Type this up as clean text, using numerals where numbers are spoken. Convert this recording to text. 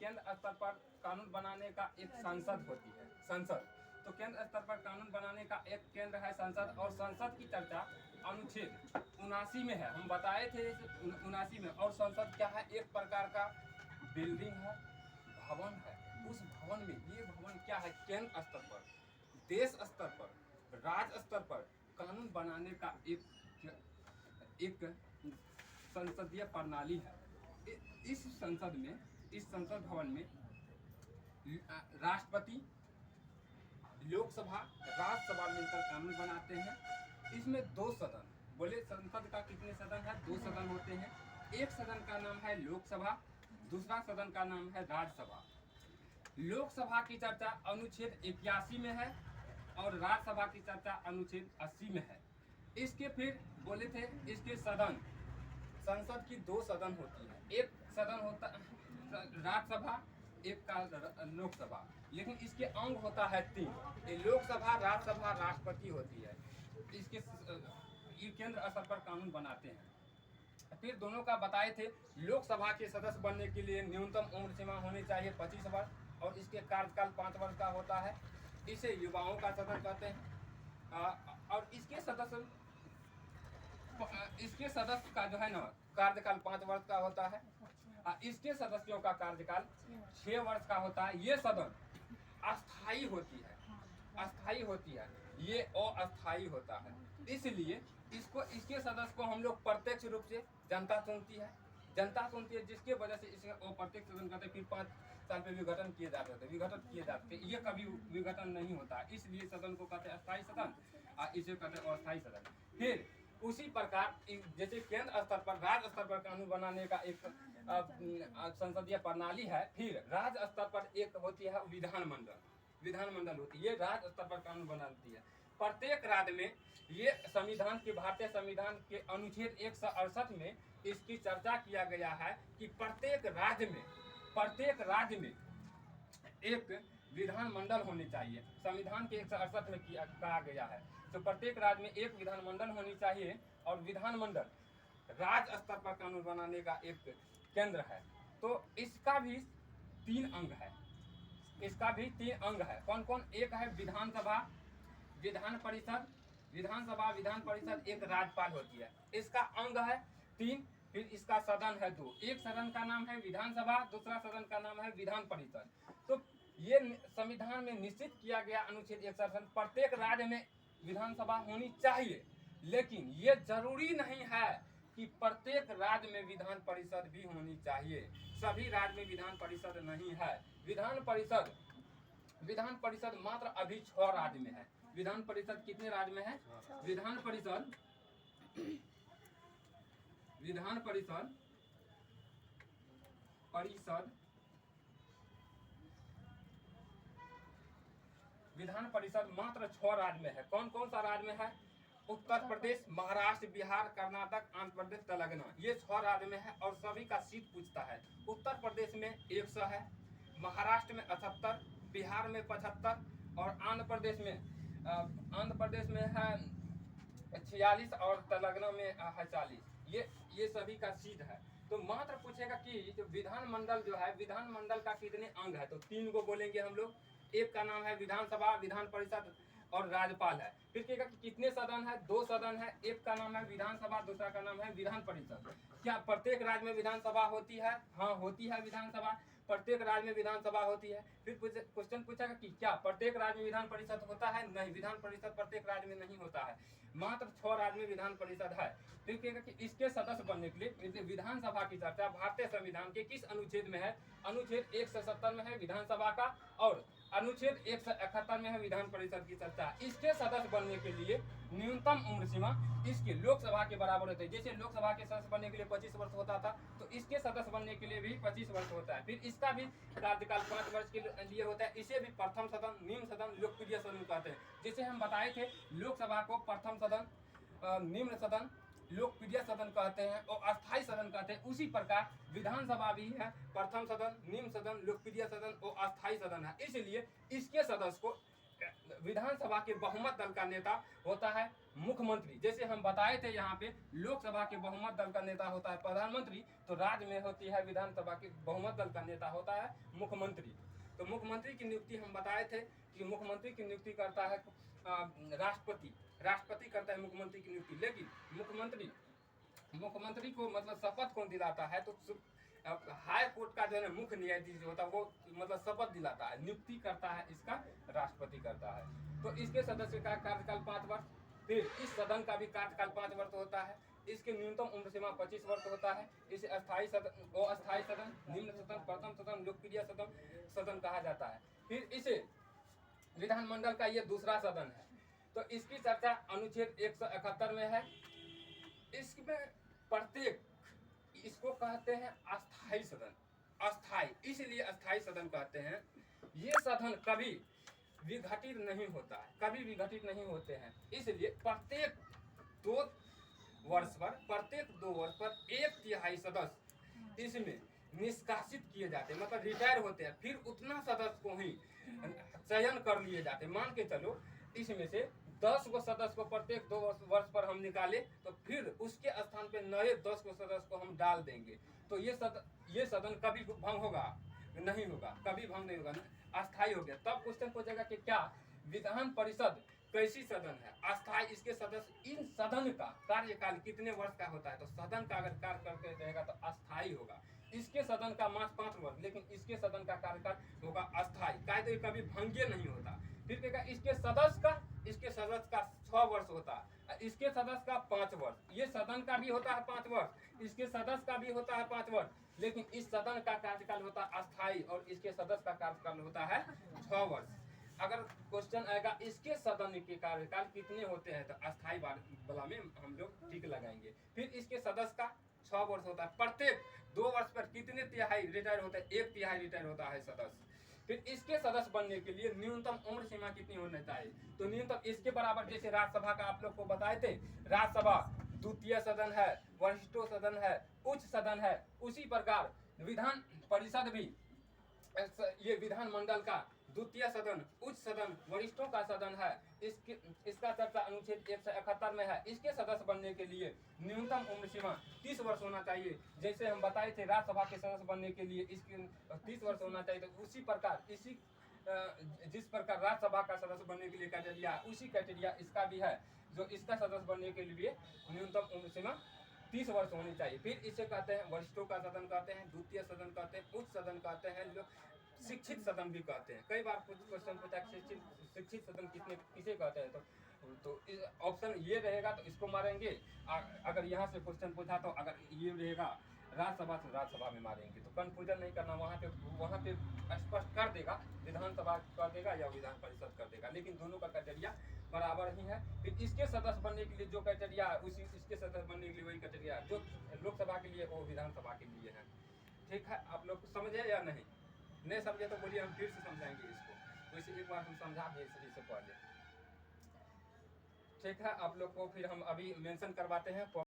केंद्र स्तर पर कानून बनाने का एक संसद होती है, संसद। तो केंद्र स्तर पर कानून बनाने का एक केंद्र है संसद, और संसद की चर्चा अनुच्छेद 79 में है, हम बताए थे 79 में। और संसद क्या है, एक प्रकार का बिल्डिंग है, भवन है। उस भवन में, ये भवन क्या है, केंद्र स्तर पर, देश स्तर पर, राज्य स्तर पर कानून बनाने का एक संसदीय प्रणाली है। इस संसद में, इस संसद भवन में राष्ट्रपति, लोकसभा, राज्यसभा मिलकर कानून बनाते हैं। इसमें 2 सदन, बोले संसद का कितने सदन है, 2 सदन होते हैं। एक सदन का नाम है लोकसभा, दूसरा सदन का नाम है राज्यसभा। लोकसभा की चर्चा अनुच्छेद 81 में है और राज्यसभा की चर्चा अनुच्छेद 80 में है। इसके फिर बोले थे, इसके सदन, संसद की 2 सदन होती है, एक सदन होता राज्यसभा, एक का लोकसभा, लेकिन इसके अंग होता है 3, ये लोकसभा, राज्यसभा, राष्ट्रपति होती है। इसके ये केंद्र स्तर पर कानून बनाते हैं। फिर दोनों का बताए थे, लोकसभा के सदस्य बनने के लिए न्यूनतम उम्र सीमा होनी चाहिए 25 वर्ष, और इसके कार्यकाल 5 वर्ष का होता है। इसे युवाओं का सदन कहते हैं। और इसके सदस्य का जो है ना कार्यकाल 5 वर्ष का होता है। इसके सदस्यों का कार्यकाल 6 वर्ष का होता है। ये सदन अस्थायी होती है, अस्थायी होती है, ये अस्थायी होता है। इसलिए इसके सदस्य को हम लोग प्रत्यक्ष रूप से जनता चुनती है, जनता चुनती है, जिसके वजह से इसमें अप्रत्यक्ष सदन कहते हैं। फिर 5 साल पे विघटन किए जाते थे, विघटन किए जाते थे, ये कभी विघटन नहीं होता, इसलिए सदन को कहते हैं अस्थायी सदन, इसे कहते हैं अस्थायी सदन। फिर उसी प्रकार जैसे केंद्र स्तर पर, राज्य स्तर पर कानून बनाने का एक संसदीय प्रणाली है। फिर राज्य स्तर पर एक होती है विधानमंडल, विधानमंडल होती है, ये राज्य स्तर पर कानून बनाती है। प्रत्येक राज्य में, ये संविधान के, भारतीय संविधान के अनुच्छेद 168 में इसकी चर्चा किया गया है कि प्रत्येक राज्य में एक विधानमंडल होनी चाहिए। संविधान के 168 में कहा गया है, तो प्रत्येक राज्य में एक विधानमंडल होनी चाहिए। और विधानमंडल राज्य स्तर पर कानून बनाने का एक केंद्र है। तो इसका भी 3 अंग है, इसका भी 3 अंग है। कौन कौन? एक है विधानसभा, विधान परिषद, विधानसभा, विधान परिषद, एक राज्यपाल होती है। इसका अंग है 3। फिर इसका सदन है 2, एक सदन का नाम है विधानसभा, दूसरा सदन का नाम है विधान परिषद। तो ये संविधान में निश्चित किया गया अनुच्छेद 167, प्रत्येक राज्य में विधानसभा होनी चाहिए, लेकिन ये जरूरी नहीं है कि प्रत्येक राज्य में विधान परिषद भी होनी चाहिए। सभी राज्य में विधान परिषद नहीं है। विधान परिषद मात्र अभी 6 राज्य में है। विधान परिषद कितने राज्य में है? विधान परिषद मात्र 6 राज्य में है। कौन कौन सा राज्य में है? उत्तर प्रदेश, महाराष्ट्र, बिहार, कर्नाटक, आंध्र प्रदेश, तेलंगाना, ये 6 राज्य में है। और सभी का सीट पूछता है। उत्तर प्रदेश में 100 है, महाराष्ट्र में 78, बिहार में 75, और आंध्र प्रदेश में है 46, और तेलंगाना में है 40। ये सभी का सीट है। तो मात्र पूछेगा कि जो विधानमंडल जो है, विधानमंडल का कितने अंग है? तो 3 को बोलेंगे हम लोग। एक का नाम है विधानसभा, विधान परिषद और राज्यपाल है। फिर कहेगा कि कितने सदन है? 2 सदन है, एक का नाम है विधानसभा, दूसरा का नाम है विधान परिषद। क्या प्रत्येक राज्य में विधानसभा होती है? हाँ, होती है विधानसभा, प्रत्येक राज्य में विधानसभा होती है। फिर क्वेश्चन पूछेगा कि क्या प्रत्येक राज्य में विधान परिषद होता है? नहीं, विधान परिषद प्रत्येक राज्य में नहीं होता है, मात्र 6 राज्य में विधान परिषद है। फिर कहेगा कि इसके सदस्य बनने के लिए विधानसभा की चर्चा भारतीय संविधान के किस अनुच्छेद में है? अनुच्छेद 170 में है विधानसभा का, और अनुच्छेद 171 में है विधान परिषद की चर्चा। इसके सदस्य बनने के लिए न्यूनतम उम्र सीमा इसके लोकसभा के बराबर होता है। जैसे लोकसभा के सदस्य बनने के लिए 25 वर्ष होता था, तो इसके सदस्य बनने के लिए भी 25 वर्ष होता है। फिर इसका भी कार्यकाल 5 वर्ष के लिए होता है। इसे भी प्रथम सदन, निम्न सदन, लोकप्रिय सदन कहते हैं। जैसे हम बताए थे, लोकसभा को प्रथम सदन, निम्न सदन, लोकप्रिय सदन कहते हैं और अस्थायी सदन कहते हैं। उसी प्रकार विधानसभा भी है प्रथम सदन, निम्न सदन, लोकप्रिय सदन और अस्थायी सदन है। इसलिए इसके सदस्य को विधानसभा के बहुमत दल का नेता होता है मुख्यमंत्री। जैसे हम बताए थे यहाँ पे लोकसभा के बहुमत दल का नेता होता है प्रधानमंत्री, तो राज्य में होती है विधानसभा के बहुमत दल का नेता होता है मुख्यमंत्री। तो मुख्यमंत्री की नियुक्ति हम बताए थे कि मुख्यमंत्री की नियुक्ति करता है राष्ट्रपति, राष्ट्रपति करता है मुख्यमंत्री की नियुक्ति। लेकिन मुख्यमंत्री को मतलब शपथ कौन दिलाता है, तो हाई कोर्ट का जो है मुख्य न्यायाधीश होता है वो मतलब शपथ दिलाता है, नियुक्ति करता है इसका राष्ट्रपति करता है। तो इसके सदस्य का कार्यकाल 5 वर्ष। फिर इस सदन का भी कार्यकाल 5 वर्ष होता है। इसकी न्यूनतम उम्र सीमा 25 वर्ष होता है। इसे अस्थायी सदन, अस्थायी सदन, निम्न सदन, प्रथम सदन, लोकप्रिय सदन कहा जाता है। फिर इसे विधानमंडल का ये दूसरा सदन है। तो इसकी चर्चा अनुच्छेद 171 में है। इसमें प्रत्येक, इसको कहते हैं अस्थायी सदन। अस्थायी इसलिए अस्थायी सदन कहते हैं, ये सदन कभी विघटित नहीं होता है, कभी विघटित नहीं होते हैं। इसलिए प्रत्येक 2 वर्ष पर 1/3 सदस्य इसमें निष्कासित किए जाते हैं, मतलब रिटायर होते हैं। फिर उतना सदस्य को ही चयन कर लिए जाते हैं। मान के चलो इसमें से 10 गो सदस्य को प्रत्येक 2 वर्ष पर हम निकाले, तो फिर उसके स्थान पे नए 10 गो सदस्य को हम डाल देंगे। तो ये सदन कभी भंग होगा नहीं होगा, कभी भंग नहीं होगा, अस्थायी हो गया। तब क्वेश्चन पूछेगा कि क्या विधान परिषद कैसी सदन है? अस्थायी। इसके सदस्य, इन सदन का कार्यकाल कितने वर्ष का होता है? तो सदन का अगर कार्य करते रहेगा तो अस्थायी होगा। इसके सदन का मात्र 5 वर्ष, लेकिन इसके सदन का कार्यकाल होगा अस्थायी, काहे तो कभी भंग्य नहीं होता। फिर कहेगा इसके सदस्य का 6 वर्ष होता है, इसके सदस्य का 5 वर्ष। ये सदन का भी होता है 5 वर्ष, इसके सदस्य का भी होता है 5 वर्ष, लेकिन इस सदन का कार्यकाल होता है अस्थायी और इसके सदस्य का कार्यकाल होता है 6 वर्ष। अगर क्वेश्चन आएगा इसके सदन के कार्यकाल कितने होते हैं, तो अस्थायी वाला में हम लोग टिक लगाएंगे। फिर इसके सदस्य का 6 वर्ष होता है। प्रत्येक 2 वर्ष पर कितने तिहाई रिटायर होता है? 1/3 रिटायर होता है सदस्य। फिर इसके सदस्य बनने के लिए न्यूनतम उम्र सीमा कितनी होनी चाहिए? तो न्यूनतम इसके बराबर, जैसे राज्यसभा का आप लोग को बताए थे, राज्यसभा द्वितीय सदन है, वरिष्ठ सदन है, उच्च सदन है, उसी प्रकार विधान परिषद भी ये विधानमंडल का द्वितीय सदन, उच्च सदन, वरिष्ठों का सदन है। इसका चर्चा अनुच्छेद 171 में है। इसके सदस्य बनने के लिए न्यूनतम उम्र सीमा 30 वर्ष होना चाहिए। जैसे हम बताए थे राज्यसभा के सदस्य बनने के लिए इसके 30 वर्ष होना चाहिए, तो उसी प्रकार जिस प्रकार राज्यसभा का सदस्य बनने के लिए क्राइटेरिया, उसी क्राइटेरिया इसका भी है। जो इसका सदस्य बनने के लिए न्यूनतम उम्र सीमा 30 वर्ष होनी चाहिए। फिर इसे कहते हैं वरिष्ठों का सदन कहते हैं, द्वितीय सदन कहते हैं, उच्च सदन कहते हैं, जो शिक्षित सदन भी कहते हैं। कई बार कुछ क्वेश्चन पूछा शिक्षित सदन किसे कहते हैं, तो ऑप्शन ये रहेगा तो इसको मारेंगे। अगर यहाँ से क्वेश्चन पूछा तो अगर ये रहेगा राज्यसभा तो राज्यसभा में मारेंगे। तो कंफ्यूजन नहीं करना, वहाँ पे स्पष्ट कर देगा, विधानसभा कर देगा या विधान परिषद कर देगा, लेकिन दोनों का क्राइटेरिया बराबर ही है। फिर इसके सदस्य बनने के लिए जो क्राइटेरिया है उसी इसके सदस्य बनने के लिए वही क्राइटेरिया जो लोकसभा के लिए वो विधानसभा के लिए है। ठीक है, आप लोग समझे या नहीं समझे तो बोलिए, हम फिर से समझाएंगे इसको। वैसे एक बार हम समझा दें इससे पहले। ठीक है, आप लोग को फिर हम अभी मेंशन करवाते हैं।